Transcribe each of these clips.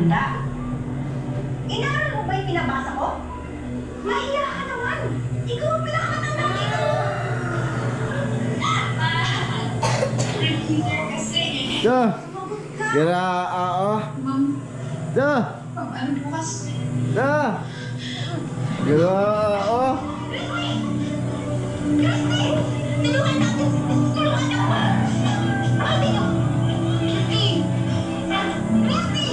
handa. Inaaral mo ba yung pinabasa ko? Mahiya ka naman! Ikaw ang pinakamatandang dito! Duh! Kira, Ma'am, Duh! ano bukas? Duh! Kira, Christy! Tulungan natin! Tulungan niyo! Sabi niyo! Christy! Christy!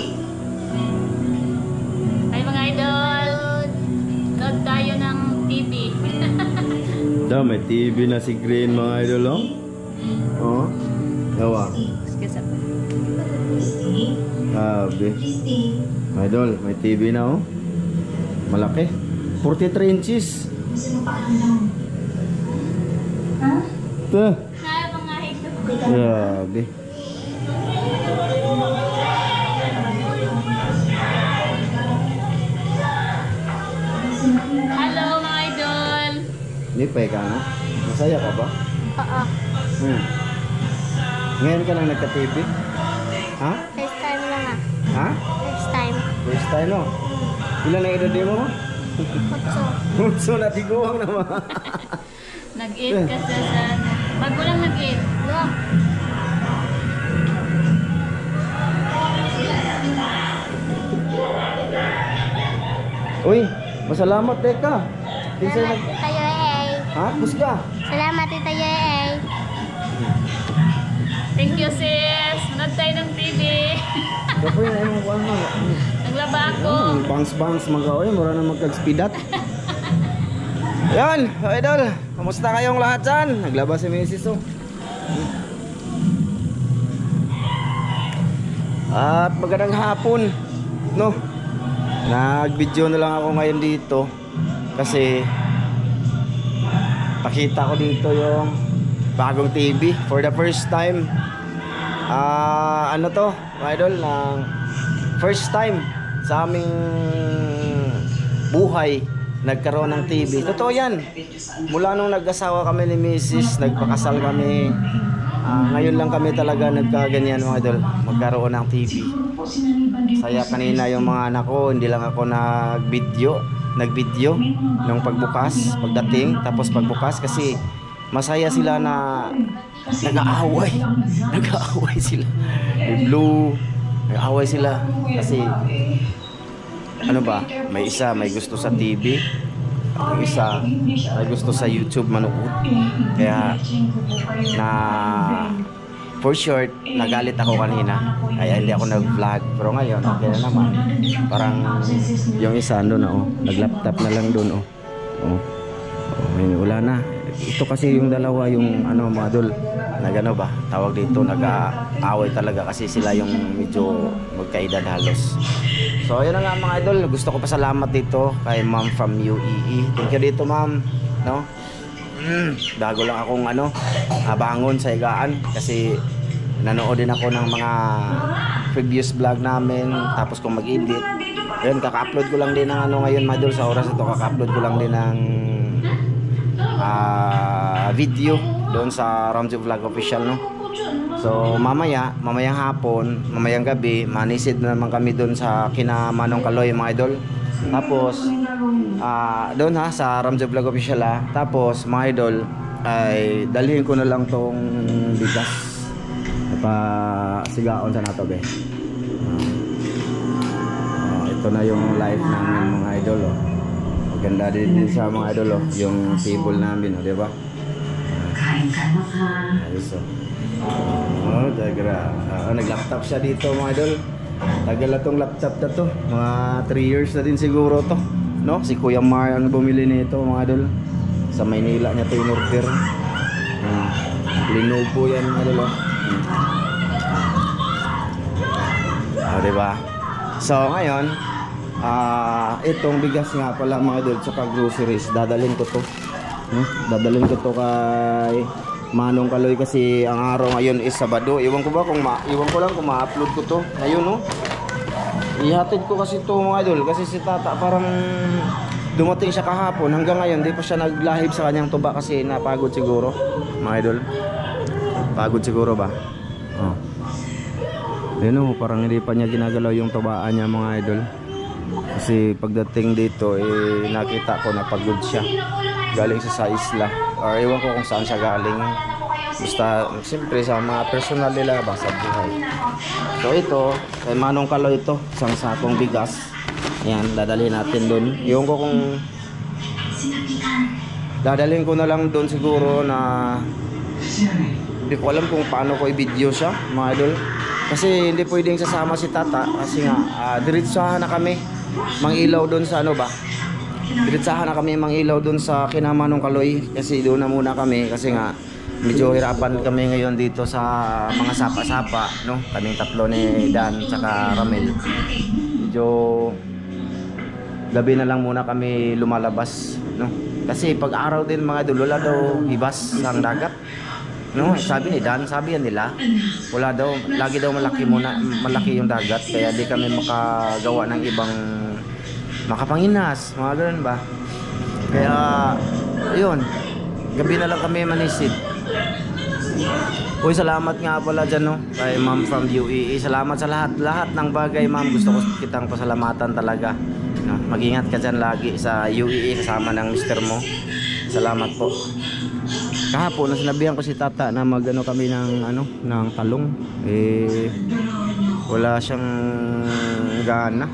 Ay mga idol, load tayo ng TV. Duh, may TV na si Green mga idol, oh. Oh, gawa. Excuse me. Christy? Sabi. Christy? Mga idol, may TV na, oh. Malaki. 43 inches. Gusto mo pakiramdam? Ha? Duh! Kaya pang ahig ko. Sabi. Hello mga idol. Lipay ka na? Masaya ka ba? Oo. Ngayon ka lang nagka-TV? Ha? First time lang ah. Ha? First time. First time, no? Ilan ang edad mo? Kutso. Mutso na tiguang naman. Nag-eat kasi sa... Bago lang nag-eat. No. Uy, masalamat teka. Kinsa Salamat nag... Tita Yoey. Ha? Busga? Salamat Tita Yoey. Thank you sis. Manood tayo ng TV. Kapoy na yung kuwan mo. Naglaba ako. Bangs-bangs mga oy, mura na magkag-speedat. Yan, idol. Kamusta kayong lahat dyan? Naglaba si Mrs. Oh. At magandang hapon, no? Nag-video na lang ako ngayon dito kasi pakita ko dito yung bagong TV for the first time. Ano to, mga idol, ng first time sa aming buhay nagkaroon ng TV. Totoo yan. Mula nung nag-asawa kami ni Mrs., nagpakasal kami, ngayon lang kami talaga nagkaganyan mga idol, magkaroon ng TV. Saya kanina yung mga anak ko, hindi lang ako nag-video nung pagbukas, pagdating, tapos pagbukas kasi masaya sila na nag-aaway sila. May blue, nag-aaway sila kasi ano ba, may isa may gusto sa TV, yung isa may gusto sa YouTube manood. Kaya na for short, nagalit ako kanina kaya hindi ako nag-vlog, pero ngayon okay na naman. Parang yung isa doon na nag-laptop na lang doon wala na. Ito kasi yung dalawa yung mga idol, nagano ba tawag dito, nag-aaway talaga kasi sila yung medyo magkaedad halos. So ayun na nga mga idol, gusto ko pasalamat dito kay ma'am from UAE. Thank you dito ma'am, no? Bago lang akong bangon sa higaan kasi nanood din ako ng mga previous vlog namin, tapos kung mag-edit ayun, kaka-upload ko lang din ng ngayon mga idol, sa oras ito kaka-upload ko lang din ng video doon sa Ramsey Vlog Official, no? So mamayang hapon, mamayang gabi, manisid na naman kami doon sa kina Manong Kaloy mga idol. Tapos doon sa Ramsey Vlog Official tapos mga idol ay dalhin ko na lang tong bigas pa sigaon sa nato be. Ito na yung live namin mga idol, maganda din sa mga idol, yung table namin, di ba? Kain ka na ka. Ayos dagra. Nag-laptop siya dito mga idol. Tagal na tong laptop na to, mga 3 years na din siguro to, no? Si Kuya Mar ang bumili nito mga idol. Sa Maynila niya to in-order. Lenovo yan mga idol. Diba? So ngayon itong bigas nga pala mga idol, tsaka groceries, dadalhin ko to. Dadalhin ko to kay Manong Kaloy kasi ang araw ngayon is Sabado. Iwan ko lang kung ma-upload ko to ngayon, no? Ihatid ko kasi to mga idol kasi si Tata parang dumating siya kahapon, hanggang ngayon di pa siya naglahib sa kanyang tuba kasi napagod siguro mga idol. Pagod siguro ba? Ayun o, parang hindi pa niya ginagalaw yung tubaan niya mga idol. Kasi pagdating dito nakita ko na pagod siya. Galing siya sa isla, or ewan ko kung saan siya galing. Basta siyempre sa mga personal nila ba sa buhay. So ito, kay Manong Kalo ito, isang sakong bigas. Ayan, dadalhin natin dun. Ewan ko kung dadalhin ko na lang dun siguro na hindi ko alam kung paano ko i-video siya mga idol. Kasi hindi pwedeng sasama si Tata kasi nga diretsahan na kami mangilaw doon sa ano ba. Diretsahan na kami mangilaw doon sa kina Manong Kaloy kasi doon na muna kami kasi nga medyo hirapan kami ngayon dito sa mga sapa-sapa, no? Kaming tatlo ni Dan tsaka Ramel. Medyo gabi na lang muna kami lumalabas, no? Kasi pag araw din mga idol, wala daw ibas ng dagat. No, sabi ni Dan, sabi yan nila, wala daw, lagi daw malaki yung dagat, kaya di kami makagawa ng ibang makapanginas, mga ganun ba. Kaya yun, gabi na lang kami manisid. Uy, salamat nga pala dyan, no, kay Ma'am from UAE. Salamat sa lahat ng bagay, Ma'am. Gusto ko kitang pasalamatan talaga, no? Mag-ingat ka dyan lagi sa UAE kasama ng mister mo. Salamat po. Kahapon sinabihan ko si Tata na magano kami ng talong, wala siyang gana.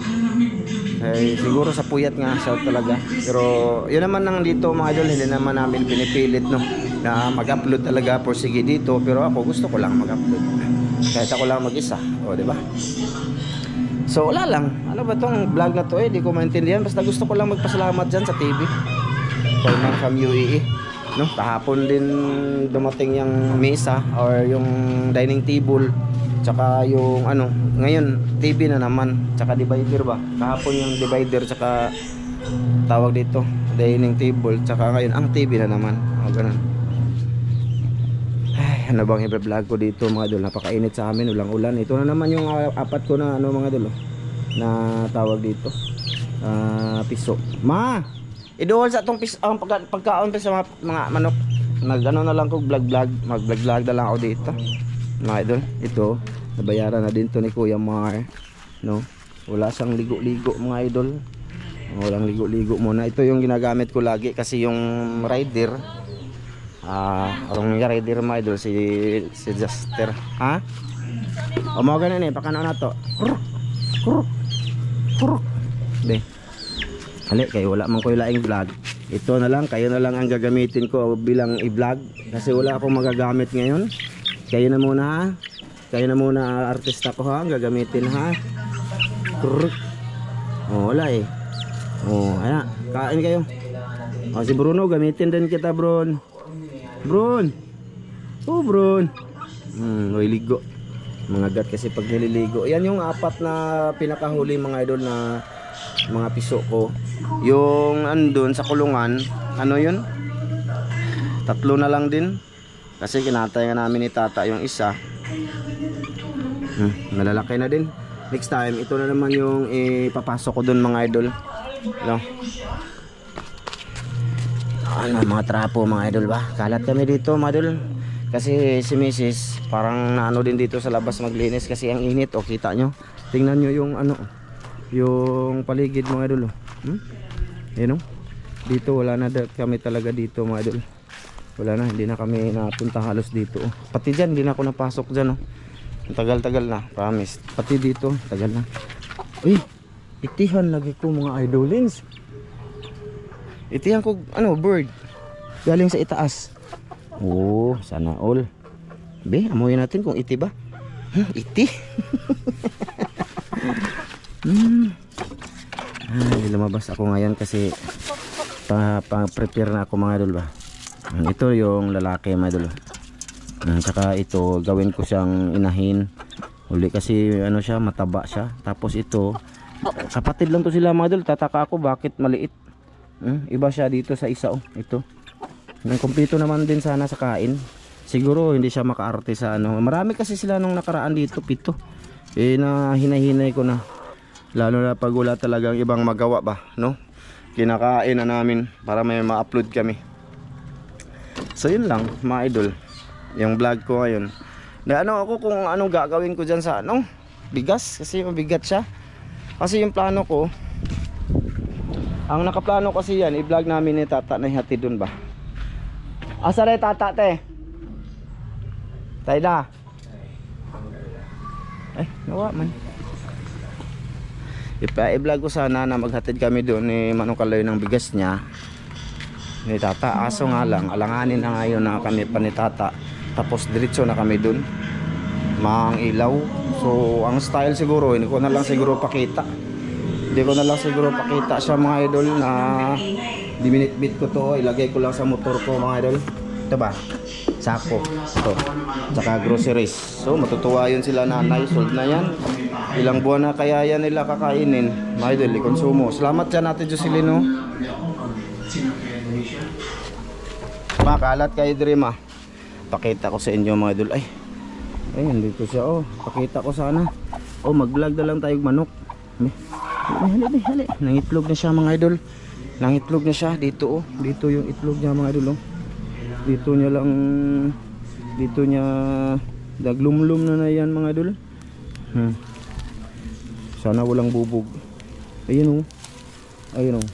Siguro sa puyat nga siya talaga. Pero yun naman nang dito mga idol, hindi naman namin pinipilit, no, na mag-upload talaga por sige dito, pero ako gusto ko lang mag-upload. Kahit ako lang mag-isa, o di ba? So wala lang. Ano ba tong vlog na to di ko maintindihan, basta gusto ko lang magpasalamat diyan sa TV. Kay Ma'am from UAE. No, kahapon din dumating yung mesa or yung dining table, tsaka yung ngayon TV na naman, tsaka divider ba. Kahapon yung divider tsaka tawag dito dining table, tsaka ngayon ang TV na naman. O ganun. Ay, ano bang i-vlog ko dito mga idol? Napakainit sa amin, ulang-ulan. Ito na naman yung apat ko na mga idol, na tawag dito piso. Ma! Idool sa itong pagkaon pa sa mga manok. Nag-ano na lang ko vlog. Mag-vlog na lang ako dito. Mga idol, ito nabayaran na din to ni Kuya Mar, no? Wala siyang ligo-ligo mga idol. Walang ligo-ligo muna. Ito yung ginagamit ko lagi kasi yung rider yung rider mga idol si Juster. Ha? O mo ganun pakano na to. Be. Hali, kayo wala man ko laing vlog. Ito na lang, kayo na lang ang gagamitin ko bilang i-vlog kasi wala akong magagamit ngayon. Kayo na muna ha. Kayo na muna artista ko ha, gagamitin ha. Oh, wala Oh, ayan, kain kayo. Oh, si Bruno, gamitin din kita, Bron. Oh, Bron. Ligo. Mga gat kasi pag nililigo. Yan yung apat na pinakahuli mga idol na mga piso ko. Yung andun sa kulungan, ano yun? 3 na lang din. Kasi kinatay nga namin ni Tata yung isa. Nalalaki na din. Next time, ito na naman yung ipapasok ko dun mga idol. No? Mga trapo mga idol ba? Kalat kami dito mga idol. Kasi si Mrs. parang naano din dito sa labas maglinis kasi ang init. O kita nyo. Tingnan nyo yung yung paligid mga idol. Yun o. Dito wala na kami talaga dito mga idol. Wala na, hindi na kami napunta halos dito. Pati dyan, hindi na ako napasok dyan. Tagal-tagal na, promise. Pati dito, tagal na. Uy, itihan lagi ko mga idolins. Itihan ko, bird. Galing sa itaas. Oh, sana all. Be, amuyin natin kung iti ba. Iti. Lumabas ako ngayon kasi pa-prepare na ako mga idol ba. Ito yung lalaki mga idol. Saka ito gawin ko siyang inahin. Uli kasi siya, mataba siya. Tapos ito, kapatid lang to sila mga idol. Tataka ako bakit maliit. Iba siya dito sa isa ito. Ang kumpleto naman din sana sa kain. Siguro hindi siya makaarte sa Marami kasi sila nung nakaraan dito, 7. Na hinahinay ko na. Lalo na pag wala talagang ibang magawa ba, no? Kinakain na namin para may ma-upload kami. So yun lang mga idol, yung vlog ko ngayon. Na ako kung anong gagawin ko dyan sa bigas kasi mabigat siya. Kasi yung plano ko, ang nakaplano kasi yan, i-vlog namin ni tata na ihatid dun ba. Asa rin tata te? Tayo na. Ay, nawa man. I-vlog ko sana na maghatid kami doon ni Manong Kaloy ng bigas niya ni tata. Aso nga lang, alanganin na ngayon na kami pa ni tata. Tapos diretso na kami doon. Mang ilaw. So ang style siguro, hindi ko na lang siguro pakita. Hindi ko na lang siguro pakita siya mga idol na diminitbit ko to. Ilagay ko lang sa motor ko mga idol. Ito ba? Sako. Ito. Tsaka groceries. So matutuwa yun sila nanay. Sold na yan. Ilang buwan na kaya yan nila kakainin. Mga idol, ikonsumo. Salamat dyan natin Jocelyn. Makalat kayo Dream ah. Pakita ko sa inyo mga idol. Ay, ayun dito siya. Oh, pakita ko sana. Oh, mag-vlog na lang tayong manok. Hali. Nangitlog na siya mga idol. Nangitlog na siya dito. Oh, dito yung itlog niya mga idol. Oh. Dito niya lang, dito niya naglumlum na yan mga idol. Sana walang bubog. Ayun oh. Ayun oh.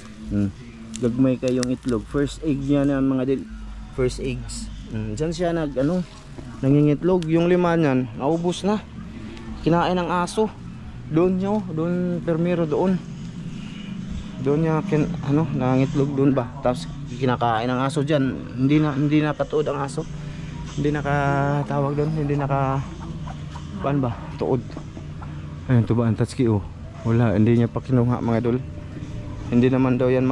Gagmay kayong itlog. First egg niya na mga idol. First eggs. Diyan siya nangingitlog. Yung lima niyan naubos na. Kinain ng aso. Doon niya, doon permiro doon. Doon niya nangitlog doon ba. Tapos kinakain ng aso diyan. Hindi na katuod ang aso. Hindi nakatawag doon, hindi paan ba? Tuod. Ayun to ba ang tatski oh. Wala, hindi niya pa kinuha mga idol. Hindi naman daw yan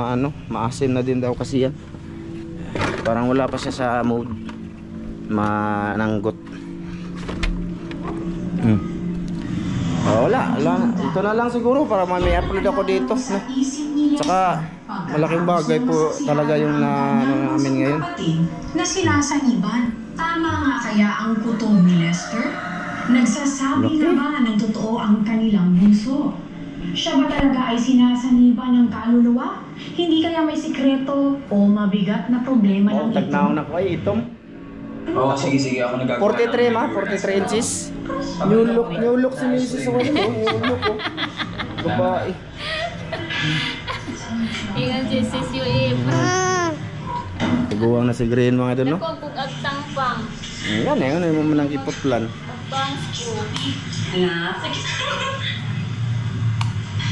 maasim na din daw kasi yan. Parang wala pa siya sa mode mananggot. Wala. Ito na lang siguro para may upload ako dito. Tsaka malaking bagay po talaga yung namin ngayon. Na sinasaniban. Tama nga kaya ang kutob ni Lester? Nagsasabi na ba ng totoo ang kanilang bunso? Siya ba talaga ay sinasaniban ng kaluluwa? Hindi kaya may sikreto o mabigat na problema ng ito? Tagnaon na ko ay itong Oo, sige ako nagagawa. 43 ma, 43 inches. New look si Mrs. New look oh. Babae. Ingat si sis yung iba. Taguwang na si Green mga idol no. Nakukugag tangpang. Yan eh, ano yung manang ipotlan. Bangs ko.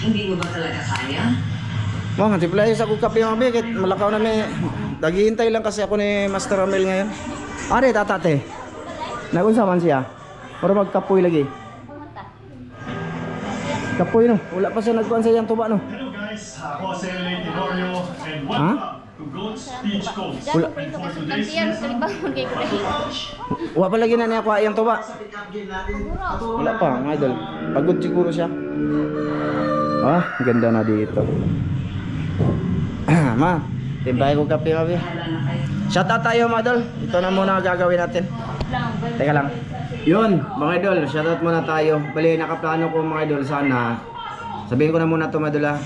Hindi mo ba talaga kaya? Mga tiplay sa kong kape mga bigit. Malakaw na may naghihintay lang kasi ako ni Master Ramel ngayon. Are tatate. Nagunsa man siya. Para magkapoy lagi. Kapoy no. Wala pa siya nagkuhan sa iyang tuba no. Hello guys, ako si L.A. Tenorio and welcome to Goat's Beach Coast. Wala. And for today's lesson, Wala pa lagi na niya kuha iyang tuba. Wala pa mga idol. Pagod siguro siya. Ah, ganda na dito. Ma, timbay ko kape mabi. Shout out tayo mga idol. Ito na muna gagawin natin. Teka lang. Yun, mga idol, shout out muna tayo. Bali, nakaplano ko mga idol sana. Sabihin ko na muna ito mga idol ha.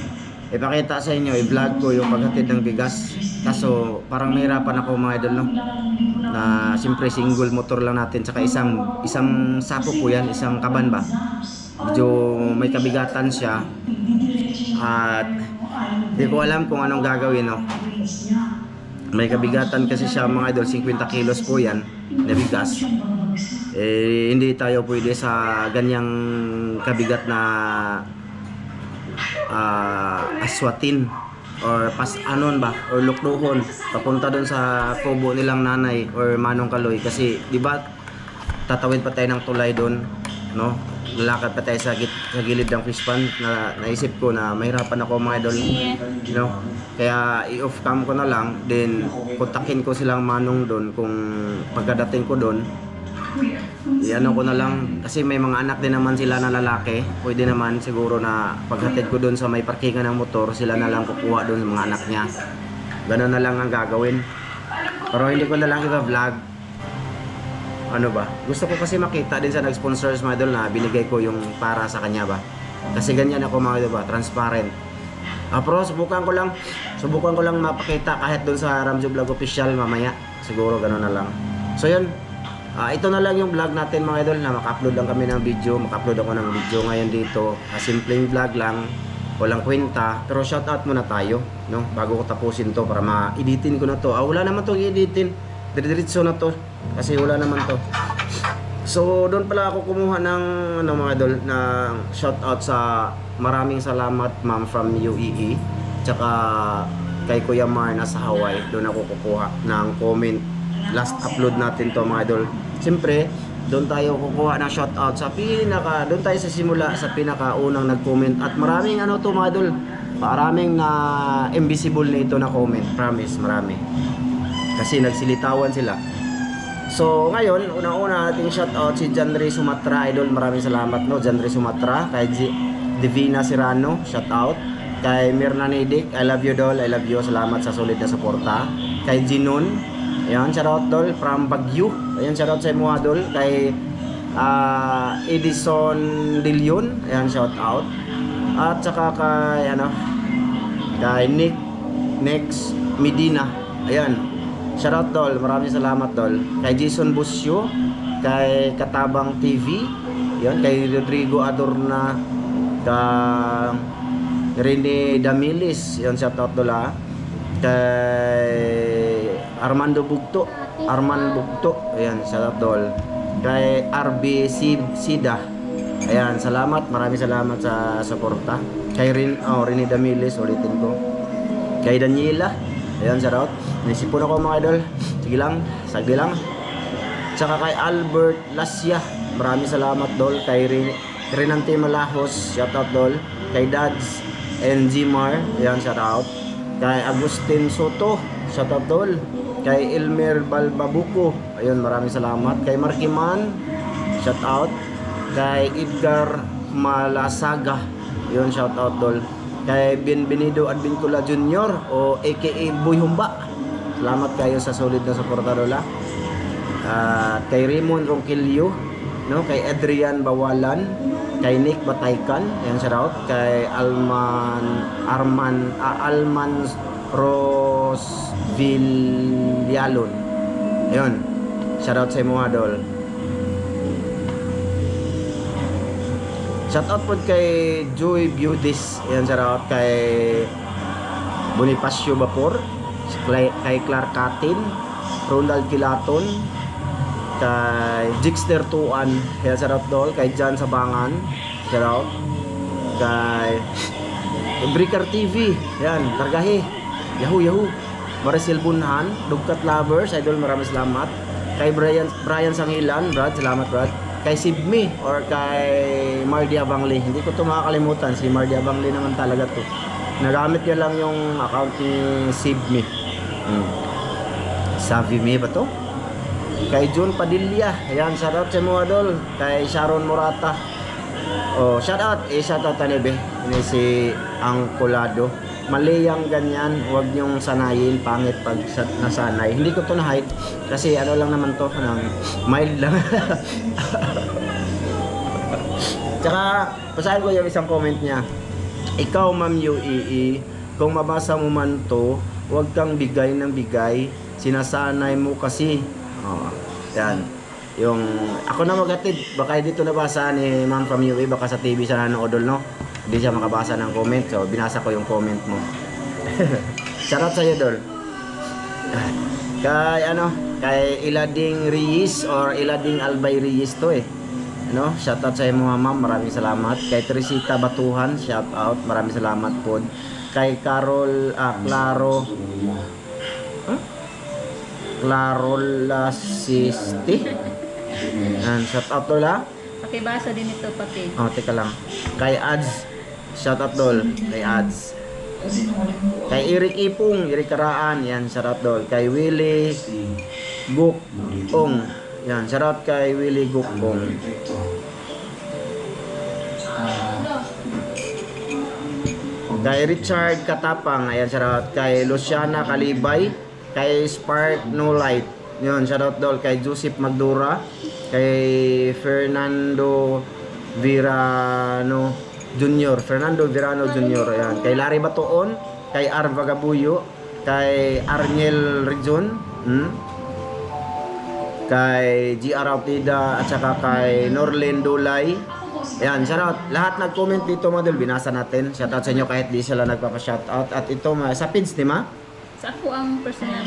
Ipakita sa inyo, i-vlog ko yung paghatid ng bigas. Kaso parang mahirapan ako mga idol no. Na siyempre single motor lang natin. Tsaka isang sako po yan, isang kaban ba. Medyo may kabigatan siya. At di ko alam kung anong gagawin no. May kabigatan kasi siya mga idol, 50 kilos po yan na bigas. Eh hindi tayo pwede sa ganyang kabigat na aswatin or anon ba or lukluhon papunta doon sa kubo nilang nanay or Manong Kaloy kasi di ba tatawid pa tayo ng tulay doon no, lalakad pa tayo sa gilid ng fish pond na naisip ko na mahirapan ako mga idol no, kaya i-off cam ko na lang then kontakin ko silang Manong doon kung pagkadating ko doon i-ano ko na lang kasi may mga anak din naman sila na lalaki, pwede naman siguro na paghatid ko doon sa may parkingan ng motor sila na lang kukuha doon sa mga anak niya, gano'n na lang ang gagawin pero hindi ko na lang i-vlog ano ba, gusto ko kasi makita din sa nag-sponsors mga idol na binigay ko yung para sa kanya ba kasi ganyan ako mga idol ba, transparent pero subukan ko lang mapakita kahit doon sa Ramjo Vlog Official mamaya siguro gano'n na lang so yun Ito na lang yung vlog natin mga idol, na maka-upload lang kami ng video. Maka-upload ako ng video ngayon dito. Simpleng vlog lang, walang kwenta. Pero shoutout muna tayo, no? Bago ko tapusin to para ma-editin ko na to. Wala naman to i-editin. Diretso na to. Kasi wala naman to. So, doon pala ako kumuha ng mga idol, na shoutout sa maraming salamat ma'am from UAE. Tsaka kay Kuya Mar na sa Hawaii. Doon ako kukuha ng comment. Last upload natin to mga idol. Siyempre, doon tayo kukuha ng shoutout sa doon tayo sa simula, sa pinakaunang nag-comment. At maraming to mga idol, maraming na invisible na ito na comment. Promise, marami. Kasi nagsilitawan sila. So, ngayon, unang-una nating shoutout si Janry Sumatra, idol. Maraming salamat, no? Janry Sumatra. Kay Divina Serrano, shoutout. Kay Mirna Nidik, I love you, Dol. I love you. Salamat sa solid na suporta. Kay Jinon, ayan, shoutout, Dol, from Baguio. Ayan, shoutout sa mga Dol. Kay Edison Dilion, ayan, shoutout. At saka kay kay Next Medina, ayan, shoutout, Dol. Maraming salamat, Dol. Kay Jason Busio, kay Katabang TV, ayan, kay Rodrigo Adorna, kay Rene Damilis, ayan, shoutout, Dol, kay Armando Bugto, ayan, shoutout, Dol. Kay RB Sida, ayan, salamat, maraming salamat sa suporta. Kay Rene Damilis, ulitin ko. Kay Daniela, ayan, shoutout. Naisipon ako mga idol, sige lang, sagdi lang. Tsaka kay Albert Lasya, maraming salamat, Dol. Kay Renante Malahos, shoutout, Dol. Kay Dads and Gmar, ayan, shoutout. Kay Agustin Soto, shoutout, Dol. Kay Elmer Balbabuco, ayun, maraming salamat. Kay Markiman, shoutout. Kay Edgar Malasaga, ayun, shoutout, Dol. Kay Bienvenido Advincula Jr. o aka Boy Humba, salamat kayo sa solid na suporta, Dol. Kay Raymond Ronquillo, no? Kay Adrian Bawalan, kay Nick Bataykan, ayun, shoutout. Kay Alman Rosvillalon, ayun, shoutout sa mga Dol. Shoutout po kay Joy Beaudis, ayan, shoutout. Kay Bonifacio Vapor, kay Clark Catin, Ronald Kilaton, kay Jixter Tuan, ayan, shoutout, Dol. Kay Jan Sabangan, shoutout. Kay Breaker TV, ayan, Kargahe, Yahoo, Maricel Bunhan, Dugkat Lovers, idol, maraming salamat. Kay Brian Sangilan, Brad, salamat, Brad. Kay Sibmi or kay Mardia Bangli, hindi ko to makakalimutan, si Mardia Bangli naman talaga to. Nagamit niya lang yung account ni Sibmi. Savimi ba to? Kay John Padilla, ayan, shoutout sa mga Dol. Kay Sharon Morata, shoutout, shoutout tanebe, ini si Angkolado. Mali yung ganyan, huwag nyong sanayin, pangit pag nasanay. Hindi ko to na-hide kasi ano lang naman to, mild lang. Tsaka pasahin ko yung isang comment niya. Ikaw, Ma'am UAE, kung mabasa mo man to, huwag kang bigay ng bigay, sinasanay mo kasi. Yan, yung ako na maghatid, baka dito nabasa ni Ma'am from UAE, baka sa TV sa nanoodol, no? Hindi siya makabasa ng comment, so binasa ko yung comment mo. Shoutout sa'yo, Dol. Kay Ilading Reyes or Ilading Albay Reyes to shoutout sa'yo mga ma'am, maraming salamat. Kay Teresita Batuhan, shoutout, maraming salamat po. Kay Claro Lasiste, shoutout, Dol, ha? Pakibasa din ito, pati. Teka lang. Kay Ads, shoutout, Dol. Kay Ads. Kay Eric Ipong, Eric Karaan, yan, shoutout, Dol. Kay Willie Gukong, yan, shoutout kay Willie Gukong. Kay Richard Katapang, ayan, shoutout. Kay Luciana Kalibay, kay Spark No Light, yun, shoutout, Dol. Kay Joseph Magdura, kay Fernando Virano Jr. Ayan. Kay Larry Batoon, kay R. Vagabuyo, kay Arniel Region, kay GR Autida, at saka kay Norlin Dulay. Ayan, shoutout. Lahat nag-comment dito mga idol, binasa natin. Shoutout sa inyo kahit di sila nagpapa-shoutout. At ito, sa pins ni ma? Sa ako ang personal.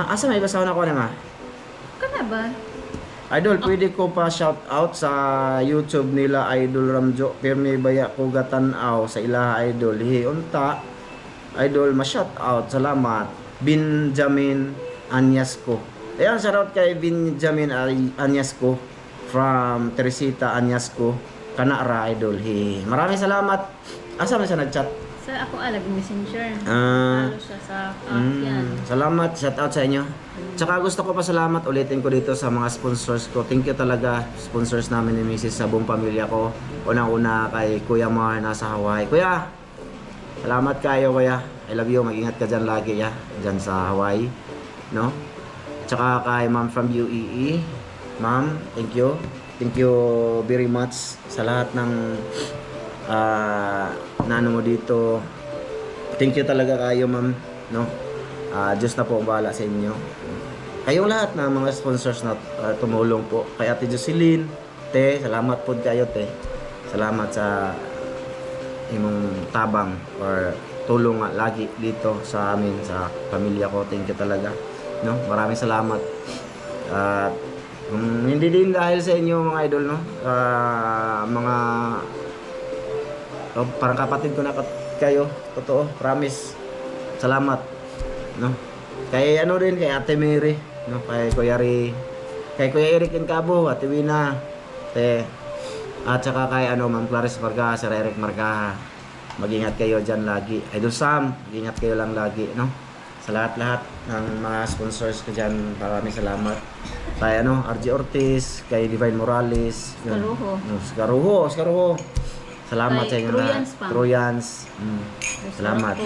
Asa may basaw na ko na ma? Kana ba? Idol, pwede ko pa shoutout sa YouTube nila Idol Ramjo. Pirmi baya ko gatanaw sa ilaha idol. Unta, idol, ma-shoutout. Salamat. Benjamin Anyasco. Ayan, shoutout kay Benjamin Anyasco from Teresita Anyasco. Kanara idol. Maraming salamat. Asa man siya nag-chat? Sa ako alag messenger. Ah. Lalo siya sa yan. Salamat, shout out sa inyo. Tsaka gusto ko pa salamat ulitin ko dito sa mga sponsors ko. Thank you talaga, sponsors namin ni Mrs. sa buong pamilya ko. Unang-una kay Kuya Mar nasa Hawaii. Kuya, salamat kayo kuya. I love you, mag-ingat ka dyan lagi ya, dyan sa Hawaii, no? Tsaka kay Ma'am from UAE. Ma'am, thank you. Thank you very much sa lahat ng nano mo dito. Thank you talaga kayo, ma'am, no? Diyos na po ang bahala sa inyo. Kayong lahat na mga sponsors na tumulong po. Kay Ate Jocelyn, te, salamat po kayo, te. Salamat sa imong tabang or tulong nga lagi dito sa amin, sa pamilya ko. Thank you talaga, no? Maraming salamat. At hindi din dahil sa inyo mga idol, no? Mga parang kapatid ko na kayo, totoo, promise. Salamat, no? Kay ano rin, kay Ate Mary, no? Kay Kuya Eric Incabo, Ate Wina, at saka kay Ma'am Clarice Marga, Sir Eric Marga. Mag-ingat kayo dyan lagi. Idol Sam, mag-ingat kayo lang lagi, no? Sa lahat-lahat ng mga sponsors ko dyan, maraming salamat. Kay RJ Ortiz, kay Divine Morales, Skaruho. Salamat sa inyo na. Trojans. Salamat.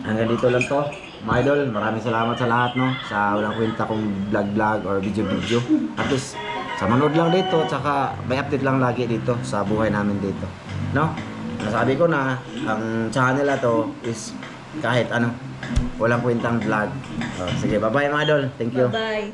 Hanggang dito lang to. Mga idol, maraming salamat sa lahat, no? Sa walang kwenta kong vlog or video. At least, sa manood lang dito, at saka may update lang lagi dito sa buhay namin dito, no? Nasabi ko na, ang channel na to is kahit walang kwentang vlog. Sige, bye-bye mga idol. Thank you. Bye-bye.